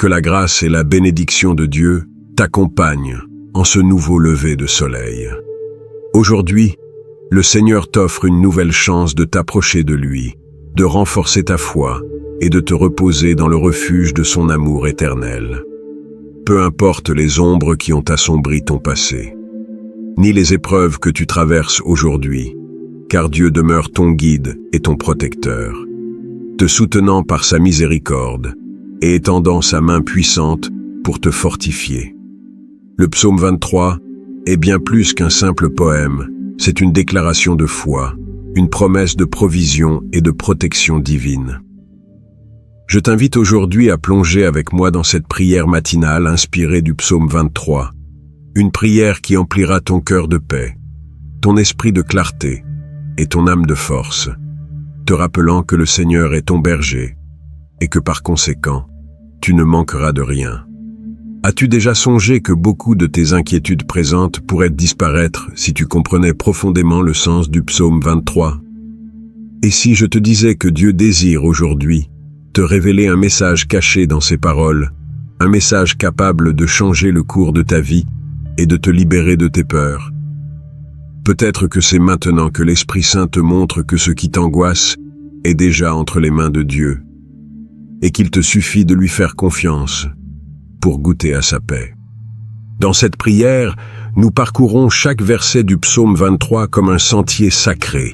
Que la grâce et la bénédiction de Dieu t'accompagnent en ce nouveau lever de soleil. Aujourd'hui, le Seigneur t'offre une nouvelle chance de t'approcher de lui, de renforcer ta foi et de te reposer dans le refuge de son amour éternel. Peu importe les ombres qui ont assombri ton passé, ni les épreuves que tu traverses aujourd'hui, car Dieu demeure ton guide et ton protecteur, te soutenant par sa miséricorde et étendant sa main puissante pour te fortifier. Le psaume 23 est bien plus qu'un simple poème, c'est une déclaration de foi, une promesse de provision et de protection divine. Je t'invite aujourd'hui à plonger avec moi dans cette prière matinale inspirée du psaume 23, une prière qui emplira ton cœur de paix, ton esprit de clarté et ton âme de force, te rappelant que le Seigneur est ton berger et que par conséquent, tu ne manqueras de rien. As-tu déjà songé que beaucoup de tes inquiétudes présentes pourraient disparaître si tu comprenais profondément le sens du psaume 23? Et si je te disais que Dieu désire aujourd'hui te révéler un message caché dans ces paroles, un message capable de changer le cours de ta vie et de te libérer de tes peurs? Peut-être que c'est maintenant que l'Esprit Saint te montre que ce qui t'angoisse est déjà entre les mains de Dieu et qu'il te suffit de lui faire confiance pour goûter à sa paix. Dans cette prière, nous parcourons chaque verset du psaume 23 comme un sentier sacré,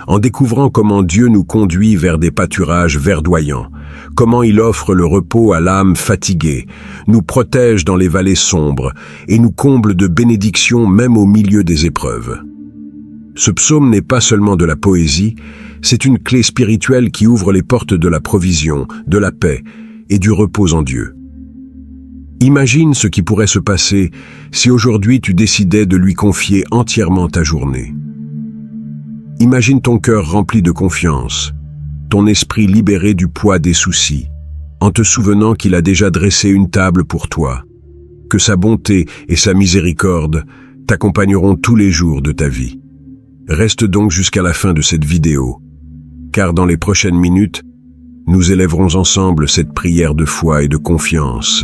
en découvrant comment Dieu nous conduit vers des pâturages verdoyants, comment il offre le repos à l'âme fatiguée, nous protège dans les vallées sombres et nous comble de bénédictions même au milieu des épreuves. Ce psaume n'est pas seulement de la poésie, c'est une clé spirituelle qui ouvre les portes de la provision, de la paix et du repos en Dieu. Imagine ce qui pourrait se passer si aujourd'hui tu décidais de lui confier entièrement ta journée. Imagine ton cœur rempli de confiance, ton esprit libéré du poids des soucis, en te souvenant qu'il a déjà dressé une table pour toi, que sa bonté et sa miséricorde t'accompagneront tous les jours de ta vie. Reste donc jusqu'à la fin de cette vidéo, car dans les prochaines minutes, nous élèverons ensemble cette prière de foi et de confiance,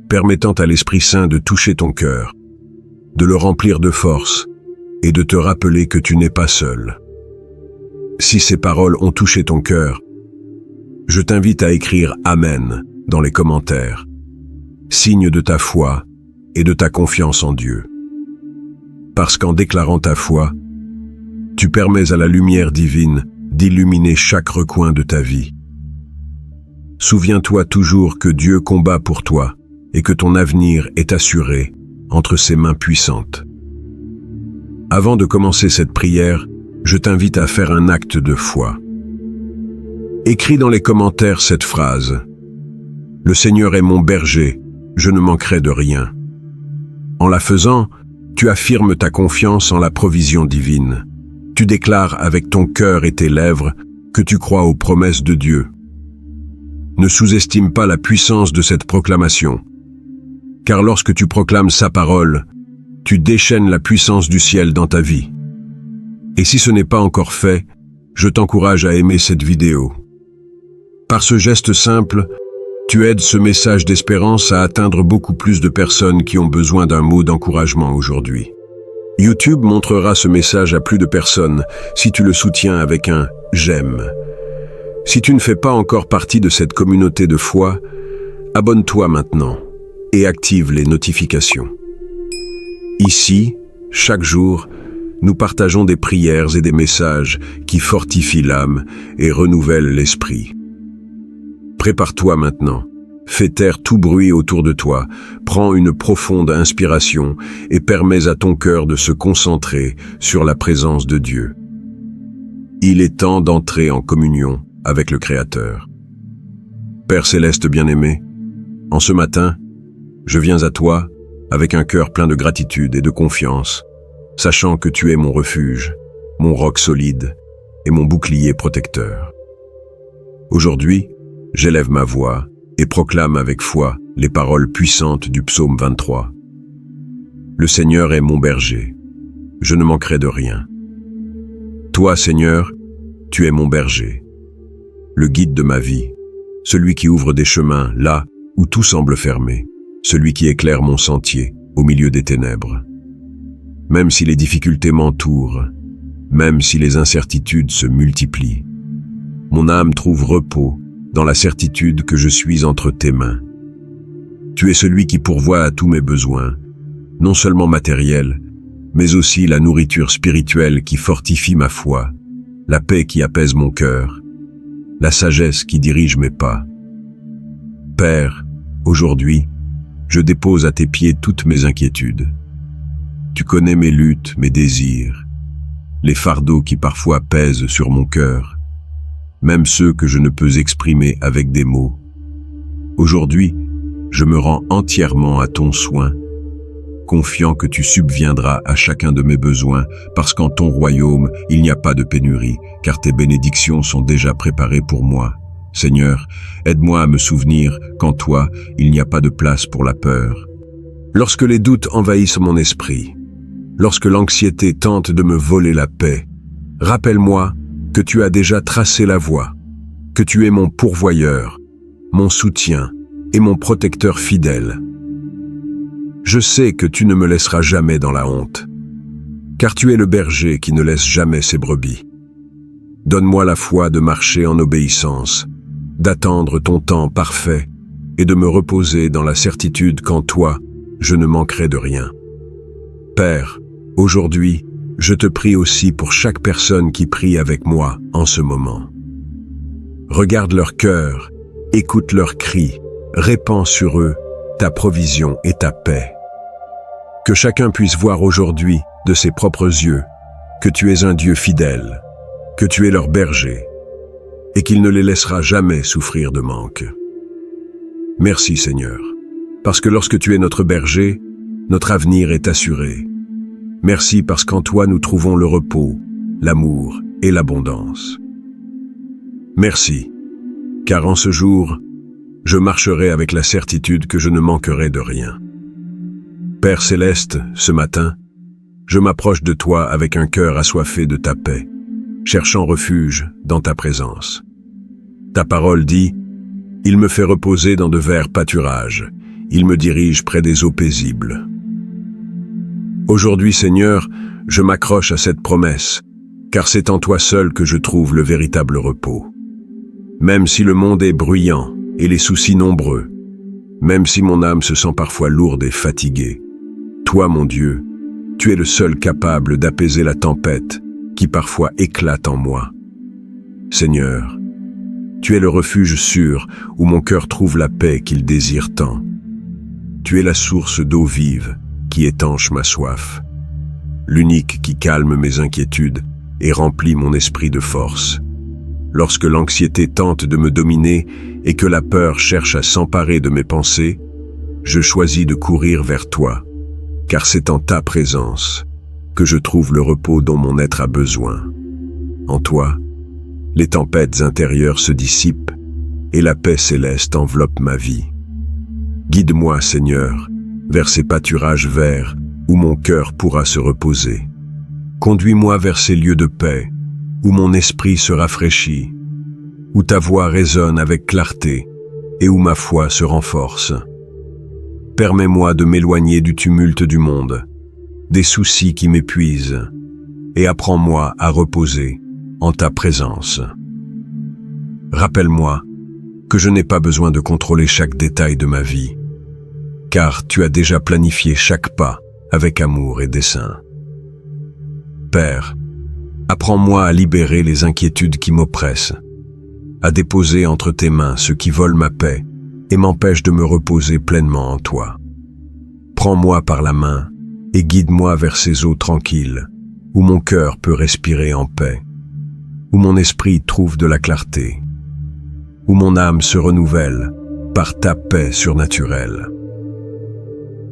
permettant à l'Esprit Saint de toucher ton cœur, de le remplir de force et de te rappeler que tu n'es pas seul. Si ces paroles ont touché ton cœur, je t'invite à écrire « Amen » dans les commentaires, signe de ta foi et de ta confiance en Dieu. Parce qu'en déclarant ta foi, tu permets à la lumière divine d'illuminer chaque recoin de ta vie. Souviens-toi toujours que Dieu combat pour toi et que ton avenir est assuré entre ses mains puissantes. Avant de commencer cette prière, je t'invite à faire un acte de foi. Écris dans les commentaires cette phrase: « Le Seigneur est mon berger, je ne manquerai de rien ». En la faisant, tu affirmes ta confiance en la provision divine. Tu déclares avec ton cœur et tes lèvres que tu crois aux promesses de Dieu. Ne sous-estime pas la puissance de cette proclamation, car lorsque tu proclames sa parole, tu déchaînes la puissance du ciel dans ta vie. Et si ce n'est pas encore fait, je t'encourage à aimer cette vidéo. Par ce geste simple, tu aides ce message d'espérance à atteindre beaucoup plus de personnes qui ont besoin d'un mot d'encouragement aujourd'hui. YouTube montrera ce message à plus de personnes si tu le soutiens avec un « j'aime ». Si tu ne fais pas encore partie de cette communauté de foi, abonne-toi maintenant et active les notifications. Ici, chaque jour, nous partageons des prières et des messages qui fortifient l'âme et renouvellent l'esprit. Prépare-toi maintenant, fais taire tout bruit autour de toi, prends une profonde inspiration et permets à ton cœur de se concentrer sur la présence de Dieu. Il est temps d'entrer en communion avec le Créateur. Père céleste bien-aimé, en ce matin, je viens à toi avec un cœur plein de gratitude et de confiance, sachant que tu es mon refuge, mon roc solide et mon bouclier protecteur. Aujourd'hui, j'élève ma voix et proclame avec foi les paroles puissantes du psaume 23. Le Seigneur est mon berger, je ne manquerai de rien. Toi, Seigneur, tu es mon berger, le guide de ma vie, celui qui ouvre des chemins là où tout semble fermé, celui qui éclaire mon sentier au milieu des ténèbres. Même si les difficultés m'entourent, même si les incertitudes se multiplient, mon âme trouve repos dans la certitude que je suis entre tes mains. Tu es celui qui pourvoit à tous mes besoins, non seulement matériels, mais aussi la nourriture spirituelle qui fortifie ma foi, la paix qui apaise mon cœur, la sagesse qui dirige mes pas. Père, aujourd'hui, je dépose à tes pieds toutes mes inquiétudes. Tu connais mes luttes, mes désirs, les fardeaux qui parfois pèsent sur mon cœur, même ceux que je ne peux exprimer avec des mots. Aujourd'hui, je me rends entièrement à ton soin, confiant que tu subviendras à chacun de mes besoins, parce qu'en ton royaume, il n'y a pas de pénurie, car tes bénédictions sont déjà préparées pour moi. Seigneur, aide-moi à me souvenir qu'en toi, il n'y a pas de place pour la peur. Lorsque les doutes envahissent mon esprit, lorsque l'anxiété tente de me voler la paix, rappelle-moi que tu as déjà tracé la voie, que tu es mon pourvoyeur, mon soutien et mon protecteur fidèle. Je sais que tu ne me laisseras jamais dans la honte, car tu es le berger qui ne laisse jamais ses brebis. Donne-moi la foi de marcher en obéissance, d'attendre ton temps parfait et de me reposer dans la certitude qu'en toi, je ne manquerai de rien. Père, aujourd'hui, je te prie aussi pour chaque personne qui prie avec moi en ce moment. Regarde leur cœur, écoute leurs cris, répands sur eux ta provision et ta paix. Que chacun puisse voir aujourd'hui, de ses propres yeux, que tu es un Dieu fidèle, que tu es leur berger, et qu'il ne les laissera jamais souffrir de manque. Merci Seigneur, parce que lorsque tu es notre berger, notre avenir est assuré. Merci parce qu'en toi nous trouvons le repos, l'amour et l'abondance. Merci, car en ce jour, je marcherai avec la certitude que je ne manquerai de rien. Père céleste, ce matin, je m'approche de toi avec un cœur assoiffé de ta paix, cherchant refuge dans ta présence. Ta parole dit, « Il me fait reposer dans de verts pâturages, il me dirige près des eaux paisibles. » Aujourd'hui, Seigneur, je m'accroche à cette promesse, car c'est en toi seul que je trouve le véritable repos. Même si le monde est bruyant et les soucis nombreux, même si mon âme se sent parfois lourde et fatiguée, toi, mon Dieu, tu es le seul capable d'apaiser la tempête qui parfois éclate en moi. Seigneur, tu es le refuge sûr où mon cœur trouve la paix qu'il désire tant. Tu es la source d'eau vive qui étanche ma soif, l'unique qui calme mes inquiétudes et remplit mon esprit de force. Lorsque l'anxiété tente de me dominer et que la peur cherche à s'emparer de mes pensées, je choisis de courir vers toi, car c'est en ta présence que je trouve le repos dont mon être a besoin. En toi, les tempêtes intérieures se dissipent et la paix céleste enveloppe ma vie. Guide-moi, Seigneur, vers ces pâturages verts où mon cœur pourra se reposer. Conduis-moi vers ces lieux de paix où mon esprit se rafraîchit, où ta voix résonne avec clarté et où ma foi se renforce. Permets-moi de m'éloigner du tumulte du monde, des soucis qui m'épuisent, et apprends-moi à reposer en ta présence. Rappelle-moi que je n'ai pas besoin de contrôler chaque détail de ma vie, car tu as déjà planifié chaque pas avec amour et dessein. Père, apprends-moi à libérer les inquiétudes qui m'oppressent, à déposer entre tes mains ce qui vole ma paix et m'empêche de me reposer pleinement en toi. Prends-moi par la main et guide-moi vers ces eaux tranquilles où mon cœur peut respirer en paix, où mon esprit trouve de la clarté, où mon âme se renouvelle par ta paix surnaturelle.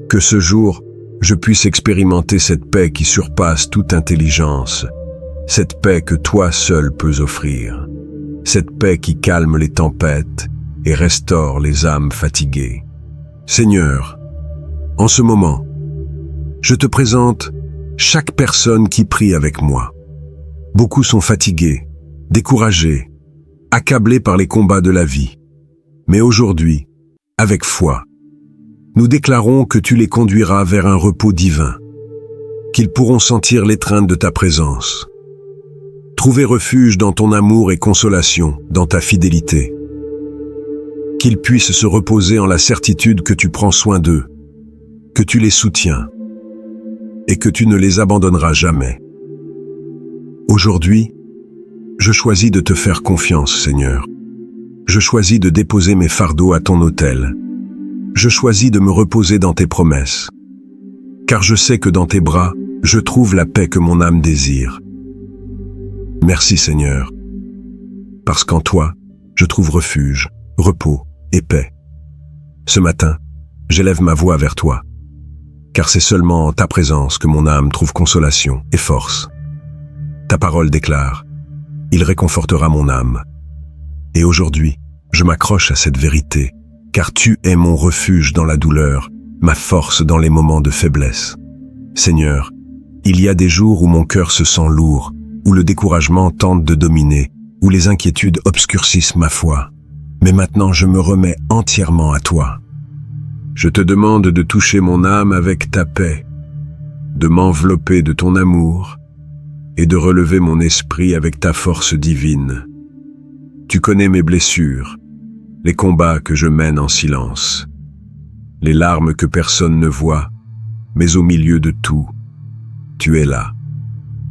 Que ce jour, je puisse expérimenter cette paix qui surpasse toute intelligence, cette paix que toi seul peux offrir, cette paix qui calme les tempêtes et restaure les âmes fatiguées. Seigneur, en ce moment, je te présente chaque personne qui prie avec moi. Beaucoup sont fatigués, découragés, accablés par les combats de la vie. Mais aujourd'hui, avec foi. Nous déclarons que tu les conduiras vers un repos divin, qu'ils pourront sentir l'étreinte de ta présence, trouver refuge dans ton amour et consolation, dans ta fidélité, qu'ils puissent se reposer en la certitude que tu prends soin d'eux, que tu les soutiens et que tu ne les abandonneras jamais. Aujourd'hui, je choisis de te faire confiance, Seigneur. Je choisis de déposer mes fardeaux à ton autel. Je choisis de me reposer dans tes promesses, car je sais que dans tes bras, je trouve la paix que mon âme désire. Merci, Seigneur, parce qu'en toi, je trouve refuge, repos et paix. Ce matin, j'élève ma voix vers toi, car c'est seulement en ta présence que mon âme trouve consolation et force. Ta parole déclare: il réconfortera mon âme. Et aujourd'hui, je m'accroche à cette vérité, car tu es mon refuge dans la douleur, ma force dans les moments de faiblesse. Seigneur, il y a des jours où mon cœur se sent lourd, où le découragement tente de dominer, où les inquiétudes obscurcissent ma foi. Mais maintenant je me remets entièrement à toi. Je te demande de toucher mon âme avec ta paix, de m'envelopper de ton amour et de relever mon esprit avec ta force divine. Tu connais mes blessures, les combats que je mène en silence, les larmes que personne ne voit, mais au milieu de tout, tu es là,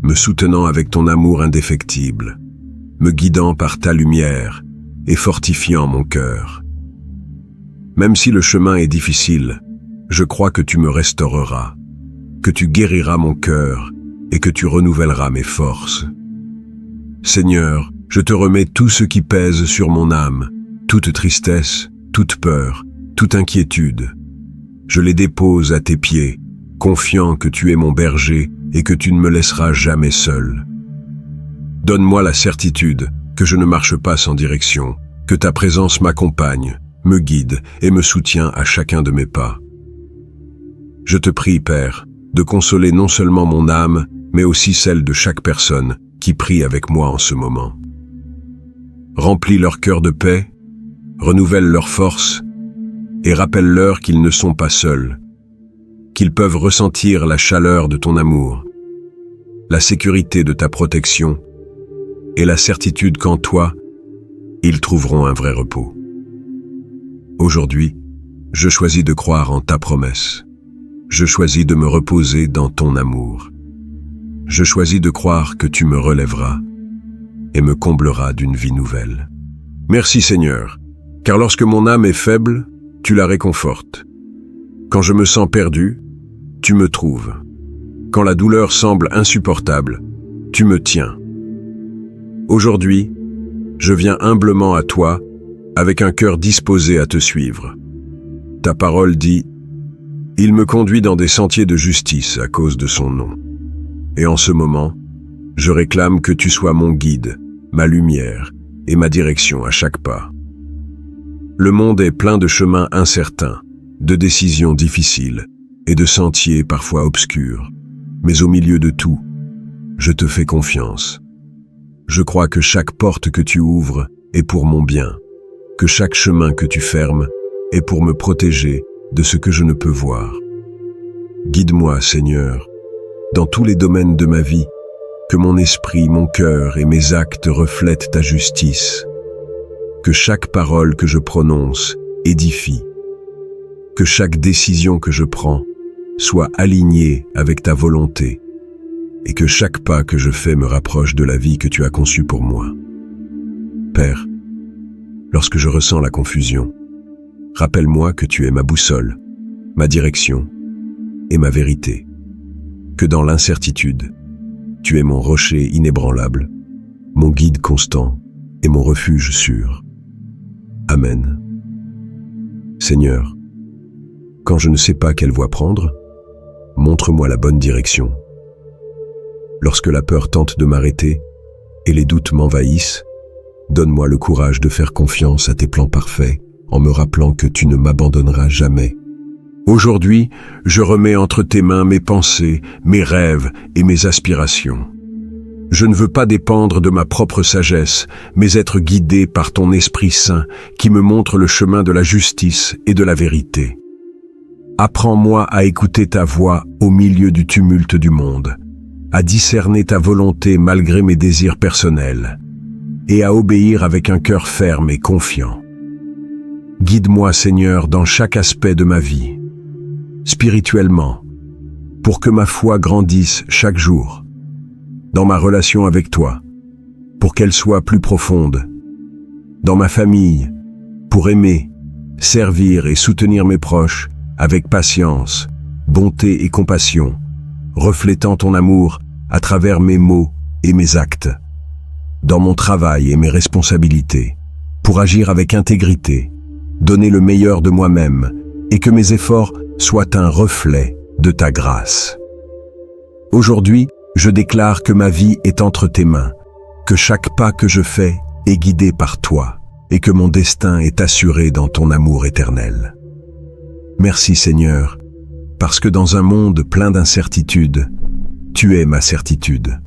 me soutenant avec ton amour indéfectible, me guidant par ta lumière et fortifiant mon cœur. Même si le chemin est difficile, je crois que tu me restaureras, que tu guériras mon cœur et que tu renouvelleras mes forces. Seigneur, je te remets tout ce qui pèse sur mon âme, toute tristesse, toute peur, toute inquiétude. Je les dépose à tes pieds, confiant que tu es mon berger et que tu ne me laisseras jamais seul. Donne-moi la certitude que je ne marche pas sans direction, que ta présence m'accompagne, me guide et me soutient à chacun de mes pas. Je te prie, Père, de consoler non seulement mon âme, mais aussi celle de chaque personne qui prie avec moi en ce moment. Remplis leur cœur de paix, renouvelle leurs forces et rappelle-leur qu'ils ne sont pas seuls, qu'ils peuvent ressentir la chaleur de ton amour, la sécurité de ta protection et la certitude qu'en toi, ils trouveront un vrai repos. Aujourd'hui, je choisis de croire en ta promesse. Je choisis de me reposer dans ton amour. Je choisis de croire que tu me relèveras et me combleras d'une vie nouvelle. Merci Seigneur, car lorsque mon âme est faible, tu la réconfortes. Quand je me sens perdu, tu me trouves. Quand la douleur semble insupportable, tu me tiens. Aujourd'hui, je viens humblement à toi, avec un cœur disposé à te suivre. Ta parole dit: « Il me conduit dans des sentiers de justice à cause de son nom. » Et en ce moment, je réclame que tu sois mon guide, ma lumière et ma direction à chaque pas. Le monde est plein de chemins incertains, de décisions difficiles et de sentiers parfois obscurs. Mais au milieu de tout, je te fais confiance. Je crois que chaque porte que tu ouvres est pour mon bien, que chaque chemin que tu fermes est pour me protéger de ce que je ne peux voir. Guide-moi, Seigneur, dans tous les domaines de ma vie, que mon esprit, mon cœur et mes actes reflètent ta justice, que chaque parole que je prononce édifie, que chaque décision que je prends soit alignée avec ta volonté, et que chaque pas que je fais me rapproche de la vie que tu as conçue pour moi. Père, lorsque je ressens la confusion, rappelle-moi que tu es ma boussole, ma direction et ma vérité, que dans l'incertitude, tu es mon rocher inébranlable, mon guide constant et mon refuge sûr. Amen. Seigneur, quand je ne sais pas quelle voie prendre, montre-moi la bonne direction. Lorsque la peur tente de m'arrêter et les doutes m'envahissent, donne-moi le courage de faire confiance à tes plans parfaits en me rappelant que tu ne m'abandonneras jamais. Aujourd'hui, je remets entre tes mains mes pensées, mes rêves et mes aspirations. Je ne veux pas dépendre de ma propre sagesse, mais être guidé par ton Esprit Saint qui me montre le chemin de la justice et de la vérité. Apprends-moi à écouter ta voix au milieu du tumulte du monde, à discerner ta volonté malgré mes désirs personnels, et à obéir avec un cœur ferme et confiant. Guide-moi, Seigneur, dans chaque aspect de ma vie, spirituellement, pour que ma foi grandisse chaque jour, dans ma relation avec toi, pour qu'elle soit plus profonde, dans ma famille, pour aimer, servir et soutenir mes proches avec patience, bonté et compassion, reflétant ton amour à travers mes mots et mes actes, dans mon travail et mes responsabilités, pour agir avec intégrité, donner le meilleur de moi-même et que mes efforts soient un reflet de ta grâce. Aujourd'hui, je déclare que ma vie est entre tes mains, que chaque pas que je fais est guidé par toi et que mon destin est assuré dans ton amour éternel. Merci Seigneur, parce que dans un monde plein d'incertitudes, tu es ma certitude.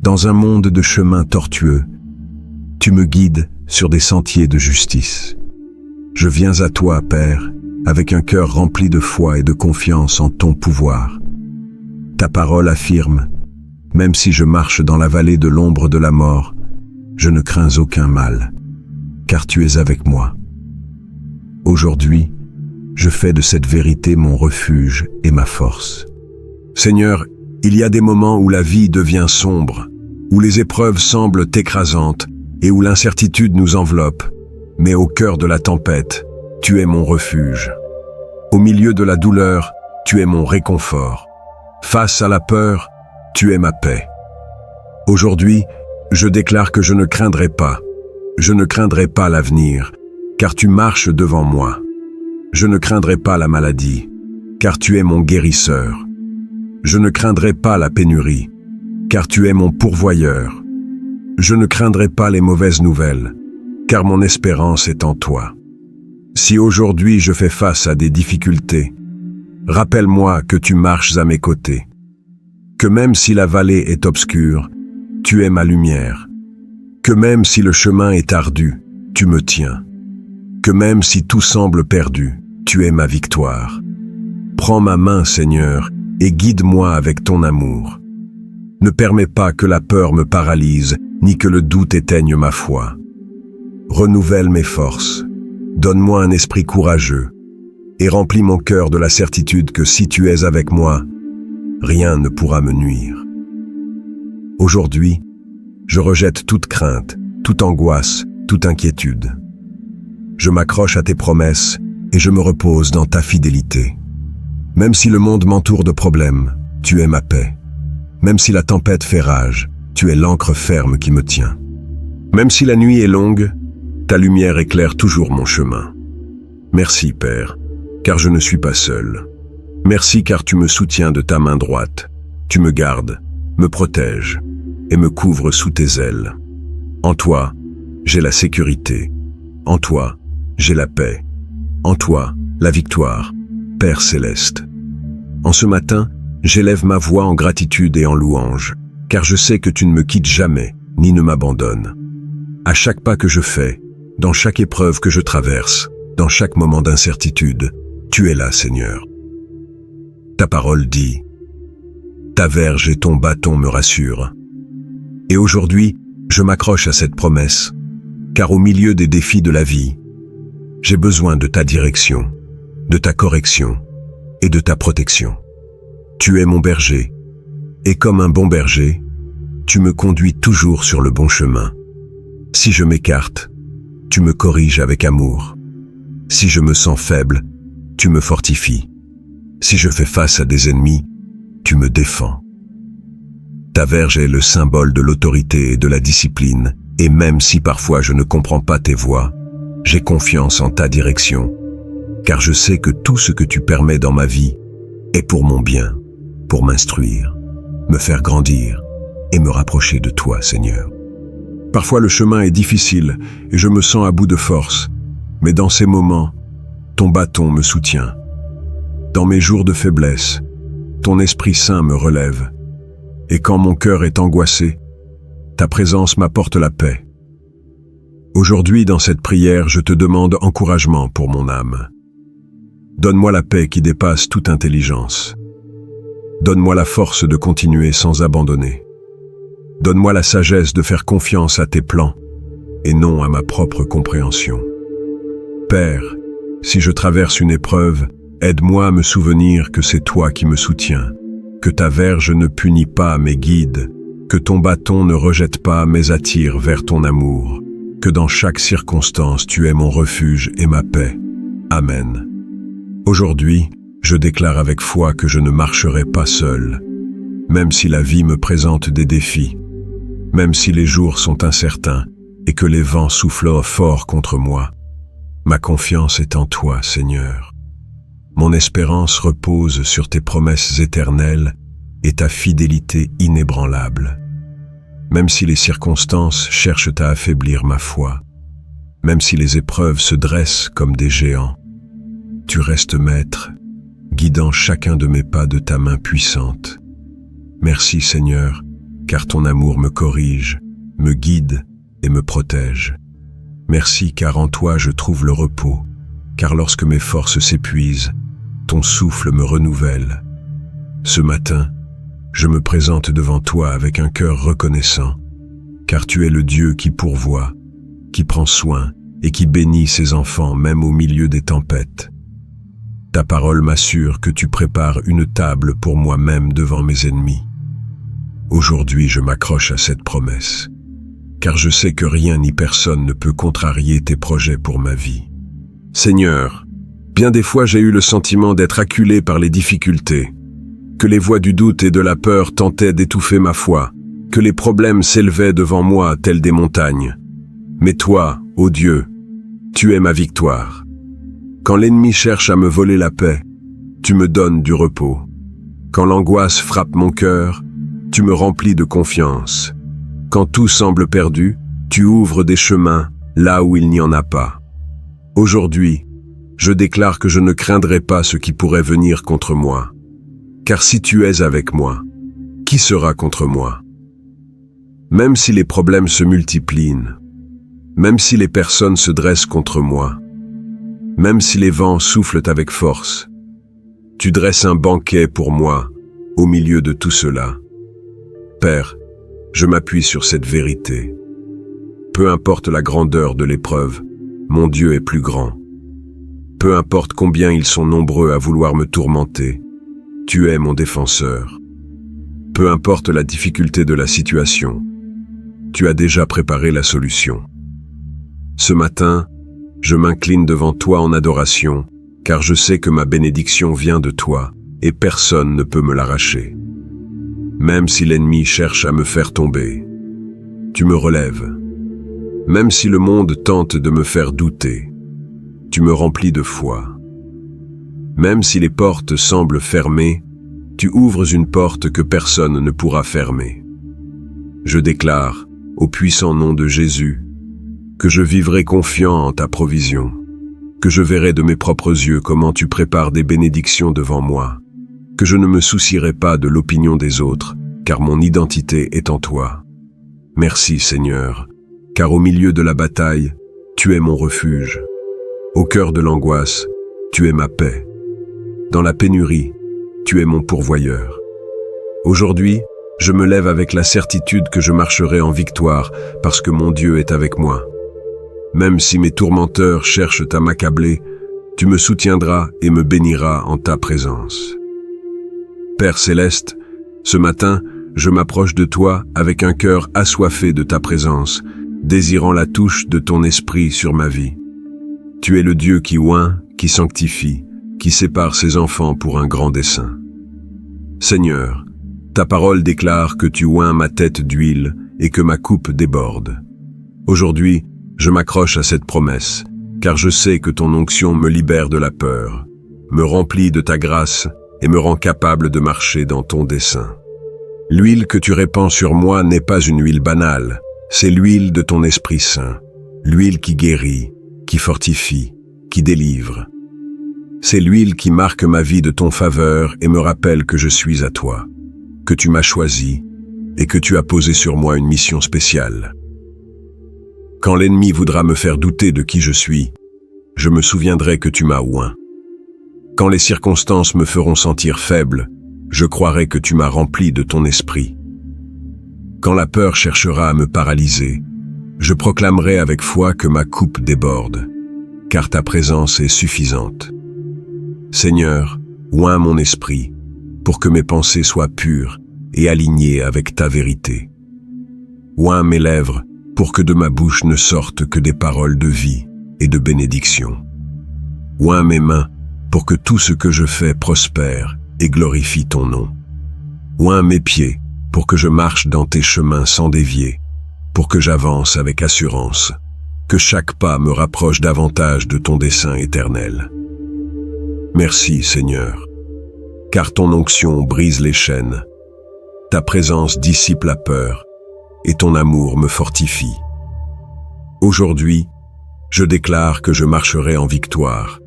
Dans un monde de chemins tortueux, tu me guides sur des sentiers de justice. Je viens à toi, Père, avec un cœur rempli de foi et de confiance en ton pouvoir. Ta parole affirme, même si je marche dans la vallée de l'ombre de la mort, je ne crains aucun mal, car tu es avec moi. Aujourd'hui, je fais de cette vérité mon refuge et ma force. Seigneur, il y a des moments où la vie devient sombre, où les épreuves semblent écrasantes et où l'incertitude nous enveloppe. Mais au cœur de la tempête, tu es mon refuge. Au milieu de la douleur, tu es mon réconfort. Face à la peur, tu es ma paix. Aujourd'hui, je déclare que je ne craindrai pas. Je ne craindrai pas l'avenir, car tu marches devant moi. Je ne craindrai pas la maladie, car tu es mon guérisseur. Je ne craindrai pas la pénurie, car tu es mon pourvoyeur. Je ne craindrai pas les mauvaises nouvelles, car mon espérance est en toi. Si aujourd'hui je fais face à des difficultés, rappelle-moi que tu marches à mes côtés, que même si la vallée est obscure, tu es ma lumière, que même si le chemin est ardu, tu me tiens, que même si tout semble perdu, tu es ma victoire. Prends ma main, Seigneur, et guide-moi avec ton amour. Ne permets pas que la peur me paralyse, ni que le doute éteigne ma foi. Renouvelle mes forces, donne-moi un esprit courageux, et remplis mon cœur de la certitude que si tu es avec moi, rien ne pourra me nuire. Aujourd'hui, je rejette toute crainte, toute angoisse, toute inquiétude. Je m'accroche à tes promesses et je me repose dans ta fidélité. Même si le monde m'entoure de problèmes, tu es ma paix. Même si la tempête fait rage, tu es l'ancre ferme qui me tient. Même si la nuit est longue, ta lumière éclaire toujours mon chemin. Merci, Père, car je ne suis pas seul. Merci car tu me soutiens de ta main droite. Tu me gardes, me protèges et me couvres sous tes ailes. En toi, j'ai la sécurité. En toi, j'ai la paix. En toi, la victoire, Père céleste. En ce matin, j'élève ma voix en gratitude et en louange, car je sais que tu ne me quittes jamais, ni ne m'abandonnes. À chaque pas que je fais, dans chaque épreuve que je traverse, dans chaque moment d'incertitude, tu es là, Seigneur. Ta parole dit, « Ta verge et ton bâton me rassurent. » Et aujourd'hui, je m'accroche à cette promesse, car au milieu des défis de la vie, j'ai besoin de ta direction, de ta correction et de ta protection. Tu es mon berger, et comme un bon berger, tu me conduis toujours sur le bon chemin. Si je m'écarte, tu me corriges avec amour. Si je me sens faible, tu me fortifies. Si je fais face à des ennemis, tu me défends. Ta verge est le symbole de l'autorité et de la discipline, et même si parfois je ne comprends pas tes voies, j'ai confiance en ta direction, car je sais que tout ce que tu permets dans ma vie est pour mon bien, pour m'instruire, me faire grandir et me rapprocher de toi, Seigneur. Parfois le chemin est difficile et je me sens à bout de force, mais dans ces moments, ton bâton me soutient. Dans mes jours de faiblesse, ton Esprit Saint me relève. Et quand mon cœur est angoissé, ta présence m'apporte la paix. Aujourd'hui, dans cette prière, je te demande encouragement pour mon âme. Donne-moi la paix qui dépasse toute intelligence. Donne-moi la force de continuer sans abandonner. Donne-moi la sagesse de faire confiance à tes plans et non à ma propre compréhension. Père, si je traverse une épreuve, aide-moi à me souvenir que c'est toi qui me soutiens, que ta verge ne punit pas mais guide, que ton bâton ne rejette pas mais attire vers ton amour, que dans chaque circonstance tu es mon refuge et ma paix. Amen. Aujourd'hui, je déclare avec foi que je ne marcherai pas seul, même si la vie me présente des défis, même si les jours sont incertains et que les vents soufflent fort contre moi. Ma confiance est en toi, Seigneur. Mon espérance repose sur tes promesses éternelles et ta fidélité inébranlable. Même si les circonstances cherchent à affaiblir ma foi, même si les épreuves se dressent comme des géants, tu restes maître, guidant chacun de mes pas de ta main puissante. Merci Seigneur, car ton amour me corrige, me guide et me protège. Merci car en toi je trouve le repos, car lorsque mes forces s'épuisent, ton souffle me renouvelle. Ce matin, je me présente devant toi avec un cœur reconnaissant, car tu es le Dieu qui pourvoit, qui prend soin et qui bénit ses enfants même au milieu des tempêtes. Ta parole m'assure que tu prépares une table pour moi-même devant mes ennemis. Aujourd'hui, je m'accroche à cette promesse, car je sais que rien ni personne ne peut contrarier tes projets pour ma vie. Seigneur, bien des fois j'ai eu le sentiment d'être acculé par les difficultés, que les voix du doute et de la peur tentaient d'étouffer ma foi, que les problèmes s'élevaient devant moi tels des montagnes. Mais toi, ô Dieu, tu es ma victoire. Quand l'ennemi cherche à me voler la paix, tu me donnes du repos. Quand l'angoisse frappe mon cœur, tu me remplis de confiance. Quand tout semble perdu, tu ouvres des chemins là où il n'y en a pas. Aujourd'hui, je déclare que je ne craindrai pas ce qui pourrait venir contre moi. Car si tu es avec moi, qui sera contre moi? Même si les problèmes se multiplient, même si les personnes se dressent contre moi, même si les vents soufflent avec force, tu dresses un banquet pour moi au milieu de tout cela. Père, je m'appuie sur cette vérité. Peu importe la grandeur de l'épreuve, mon Dieu est plus grand. Peu importe combien ils sont nombreux à vouloir me tourmenter, tu es mon défenseur. Peu importe la difficulté de la situation, tu as déjà préparé la solution. Ce matin, je m'incline devant toi en adoration, car je sais que ma bénédiction vient de toi, et personne ne peut me l'arracher. Même si l'ennemi cherche à me faire tomber, tu me relèves. Même si le monde tente de me faire douter, tu me remplis de foi. Même si les portes semblent fermées, tu ouvres une porte que personne ne pourra fermer. Je déclare, au puissant nom de Jésus, que je vivrai confiant en ta provision, que je verrai de mes propres yeux comment tu prépares des bénédictions devant moi, que je ne me soucierai pas de l'opinion des autres, car mon identité est en toi. Merci Seigneur, car au milieu de la bataille, tu es mon refuge. Au cœur de l'angoisse, tu es ma paix. Dans la pénurie, tu es mon pourvoyeur. Aujourd'hui, je me lève avec la certitude que je marcherai en victoire parce que mon Dieu est avec moi. Même si mes tourmenteurs cherchent à m'accabler, tu me soutiendras et me béniras en ta présence. Père céleste, ce matin, je m'approche de toi avec un cœur assoiffé de ta présence, désirant la touche de ton esprit sur ma vie. Tu es le Dieu qui oint, qui sanctifie, qui sépare ses enfants pour un grand dessein. Seigneur, ta parole déclare que tu oins ma tête d'huile et que ma coupe déborde. Aujourd'hui, je m'accroche à cette promesse, car je sais que ton onction me libère de la peur, me remplit de ta grâce et me rend capable de marcher dans ton dessein. L'huile que tu répands sur moi n'est pas une huile banale, c'est l'huile de ton Esprit Saint, l'huile qui guérit, qui fortifie, qui délivre. C'est l'huile qui marque ma vie de ton faveur et me rappelle que je suis à toi, que tu m'as choisi, et que tu as posé sur moi une mission spéciale. Quand l'ennemi voudra me faire douter de qui je suis, je me souviendrai que tu m'as oint. Quand les circonstances me feront sentir faible, je croirai que tu m'as rempli de ton esprit. Quand la peur cherchera à me paralyser, je proclamerai avec foi que ma coupe déborde, car ta présence est suffisante. Seigneur, oins mon esprit, pour que mes pensées soient pures et alignées avec ta vérité. Oins mes lèvres, pour que de ma bouche ne sortent que des paroles de vie et de bénédiction. Oins mes mains, pour que tout ce que je fais prospère et glorifie ton nom. Oins mes pieds, pour que je marche dans tes chemins sans dévier, pour que j'avance avec assurance, que chaque pas me rapproche davantage de ton dessein éternel. Merci, Seigneur, car ton onction brise les chaînes, ta présence dissipe la peur, et ton amour me fortifie. Aujourd'hui, je déclare que je marcherai en victoire,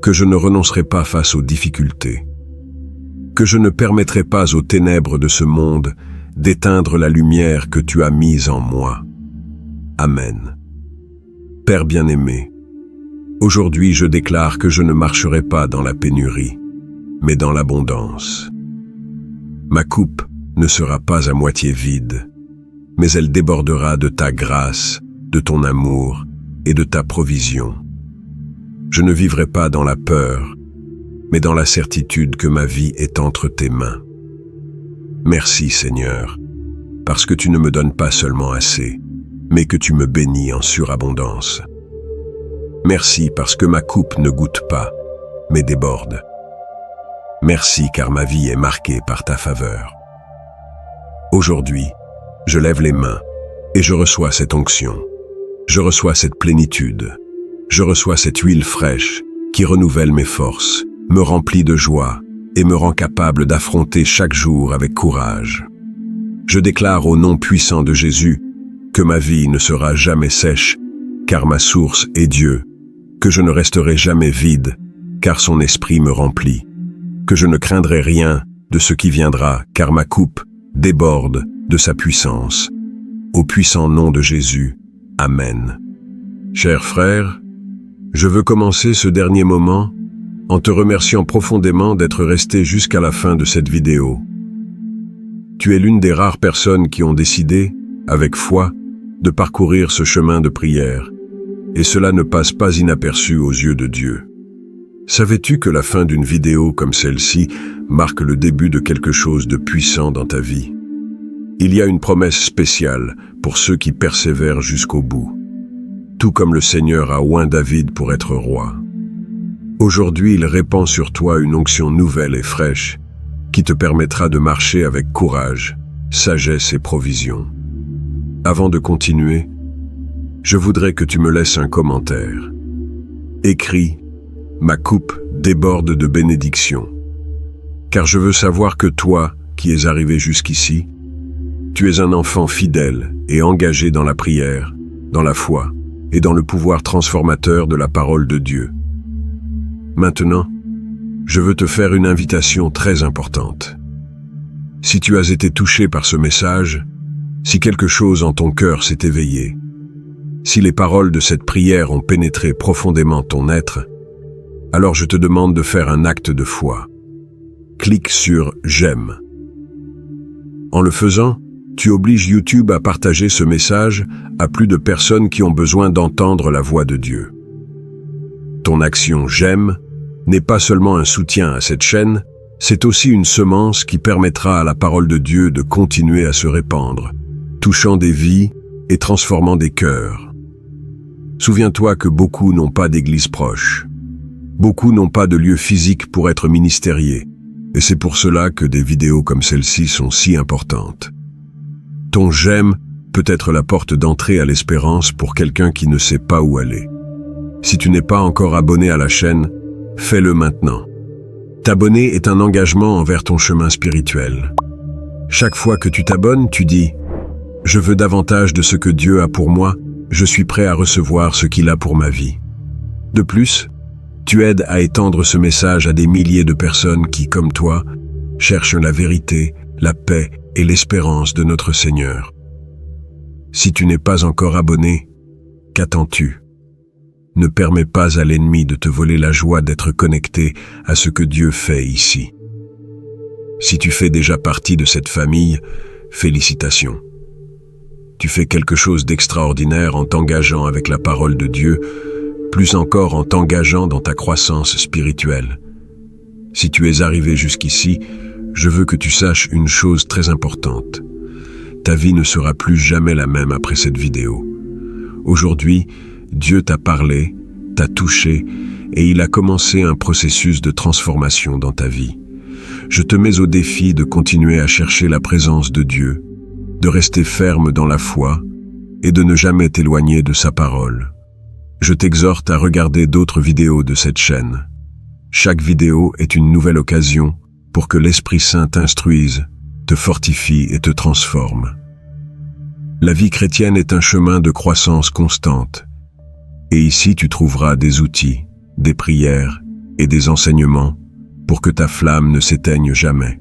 que je ne renoncerai pas face aux difficultés, que je ne permettrai pas aux ténèbres de ce monde d'éteindre la lumière que tu as mise en moi. Amen. Père bien-aimé, aujourd'hui je déclare que je ne marcherai pas dans la pénurie, mais dans l'abondance. Ma coupe ne sera pas à moitié vide, mais elle débordera de ta grâce, de ton amour et de ta provision. Je ne vivrai pas dans la peur, mais dans la certitude que ma vie est entre tes mains. Merci Seigneur, parce que tu ne me donnes pas seulement assez, mais que tu me bénis en surabondance. Merci parce que ma coupe ne goûte pas, mais déborde. Merci car ma vie est marquée par ta faveur. Aujourd'hui, je lève les mains et je reçois cette onction. Je reçois cette plénitude. Je reçois cette huile fraîche qui renouvelle mes forces, me remplit de joie et me rend capable d'affronter chaque jour avec courage. Je déclare au nom puissant de Jésus que ma vie ne sera jamais sèche, car ma source est Dieu, que je ne resterai jamais vide, car son esprit me remplit, que je ne craindrai rien de ce qui viendra, car ma coupe déborde de sa puissance. Au puissant nom de Jésus, Amen. Chers frères, je veux commencer ce dernier moment en te remerciant profondément d'être resté jusqu'à la fin de cette vidéo. Tu es l'une des rares personnes qui ont décidé, avec foi, de parcourir ce chemin de prière, et cela ne passe pas inaperçu aux yeux de Dieu. Savais-tu que la fin d'une vidéo comme celle-ci marque le début de quelque chose de puissant dans ta vie? Il y a une promesse spéciale pour ceux qui persévèrent jusqu'au bout, tout comme le Seigneur a oint David pour être roi. Aujourd'hui, il répand sur toi une onction nouvelle et fraîche qui te permettra de marcher avec courage, sagesse et provision. Avant de continuer, je voudrais que tu me laisses un commentaire. Écris « Ma coupe déborde de bénédictions », car je veux savoir que toi, qui es arrivé jusqu'ici, tu es un enfant fidèle et engagé dans la prière, dans la foi et dans le pouvoir transformateur de la parole de Dieu. Maintenant, je veux te faire une invitation très importante. Si tu as été touché par ce message, si quelque chose en ton cœur s'est éveillé, si les paroles de cette prière ont pénétré profondément ton être, alors je te demande de faire un acte de foi. Clique sur « J'aime ». En le faisant, tu obliges YouTube à partager ce message à plus de personnes qui ont besoin d'entendre la voix de Dieu. Ton action « J'aime » n'est pas seulement un soutien à cette chaîne, c'est aussi une semence qui permettra à la parole de Dieu de continuer à se répandre, touchant des vies et transformant des cœurs. Souviens-toi que beaucoup n'ont pas d'église proche. Beaucoup n'ont pas de lieu physique pour être ministériés, et c'est pour cela que des vidéos comme celle-ci sont si importantes. Ton « j'aime » peut être la porte d'entrée à l'espérance pour quelqu'un qui ne sait pas où aller. Si tu n'es pas encore abonné à la chaîne, fais-le maintenant. T'abonner est un engagement envers ton chemin spirituel. Chaque fois que tu t'abonnes, tu dis « Je veux davantage de ce que Dieu a pour moi, je suis prêt à recevoir ce qu'il a pour ma vie. » De plus, tu aides à étendre ce message à des milliers de personnes qui, comme toi, cherchent la vérité, la paix et l'espérance de notre Seigneur. Si tu n'es pas encore abonné, qu'attends-tu? Ne permets pas à l'ennemi de te voler la joie d'être connecté à ce que Dieu fait ici. Si tu fais déjà partie de cette famille, félicitations. Tu fais quelque chose d'extraordinaire en t'engageant avec la parole de Dieu, plus encore en t'engageant dans ta croissance spirituelle. Si tu es arrivé jusqu'ici, je veux que tu saches une chose très importante. Ta vie ne sera plus jamais la même après cette vidéo. Aujourd'hui, Dieu t'a parlé, t'a touché, et il a commencé un processus de transformation dans ta vie. Je te mets au défi de continuer à chercher la présence de Dieu, de rester ferme dans la foi et de ne jamais t'éloigner de sa parole. Je t'exhorte à regarder d'autres vidéos de cette chaîne. Chaque vidéo est une nouvelle occasion pour que l'Esprit Saint t'instruise, te fortifie et te transforme. La vie chrétienne est un chemin de croissance constante. Et ici tu trouveras des outils, des prières et des enseignements pour que ta flamme ne s'éteigne jamais.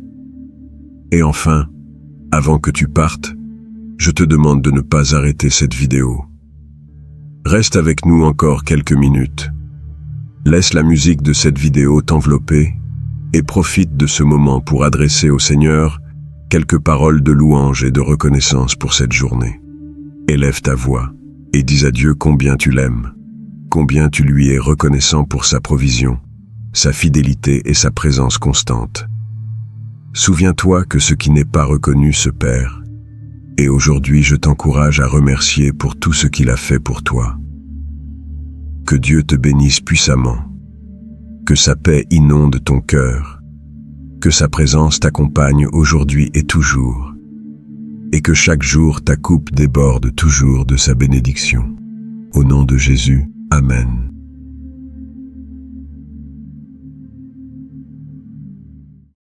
Et enfin, avant que tu partes, je te demande de ne pas arrêter cette vidéo. Reste avec nous encore quelques minutes. Laisse la musique de cette vidéo t'envelopper et profite de ce moment pour adresser au Seigneur quelques paroles de louange et de reconnaissance pour cette journée. Élève ta voix et dis à Dieu combien tu l'aimes, combien tu lui es reconnaissant pour sa provision, sa fidélité et sa présence constante. Souviens-toi que ce qui n'est pas reconnu se perd, et aujourd'hui je t'encourage à remercier pour tout ce qu'il a fait pour toi. Que Dieu te bénisse puissamment, que sa paix inonde ton cœur, que sa présence t'accompagne aujourd'hui et toujours, et que chaque jour ta coupe déborde toujours de sa bénédiction. Au nom de Jésus, Amen.